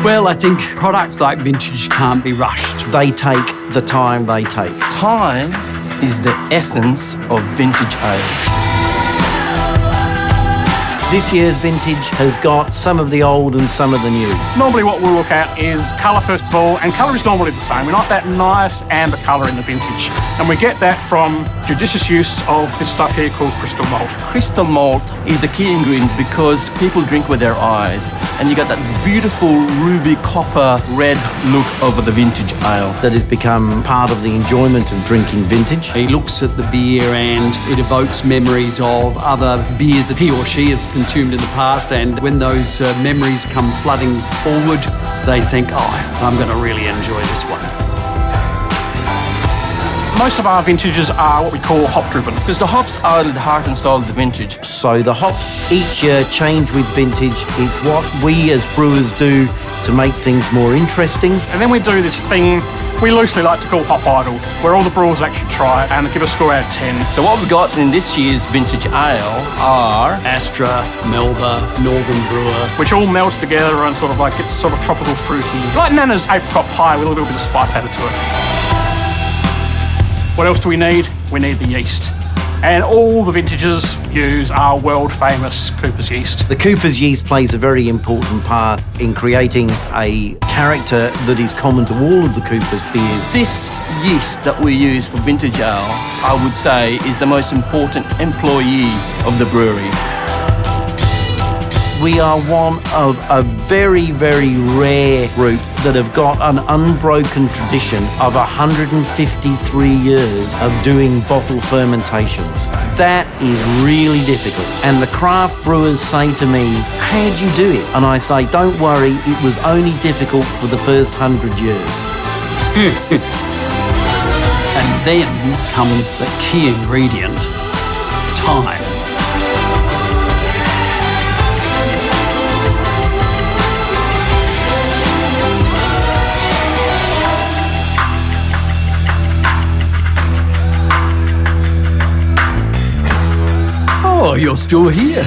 Well, I think products like vintage can't be rushed. They take the time they take. Time is the essence of vintage ale. This year's vintage has got some of the old and some of the new. Normally what we'll look at is colour first of all, and colour is normally the same. We like that nice amber colour in the vintage. And we get that from judicious use of this stuff here called crystal malt. Crystal malt is the key ingredient because people drink with their eyes, and you got that beautiful ruby copper red look over the vintage ale. That has become part of the enjoyment of drinking vintage. He looks at the beer and it evokes memories of other beers that he or she has consumed in the past, and when those memories come flooding forward, they think, oh, I'm going to really enjoy this one. Most of our vintages are what we call hop-driven. Because the hops are the heart and soul of the vintage. So the hops each year change with vintage. It's what we as brewers do to make things more interesting. And then we do this thing we loosely like to call Hop Idol, where all the brewers actually try it and give a score out of 10. So what we've got in this year's vintage ale are Astra, Melba, Northern Brewer, which all melts together and sort of like it's sort of tropical fruity, like Nana's apricot pie with a little bit of spice added to it. What else do we need? We need the yeast. And all the vintages use our world famous Cooper's yeast. The Cooper's yeast plays a very important part in creating a character that is common to all of the Cooper's beers. This yeast that we use for vintage ale, I would say, is the most important employee of the brewery. We are one of a very, very rare group that have got an unbroken tradition of 153 years of doing bottle fermentations. That is really difficult. And the craft brewers say to me, how do you do it? And I say, don't worry, it was only difficult for the first 100 years. and then comes the key ingredient, time. Oh, you're still here.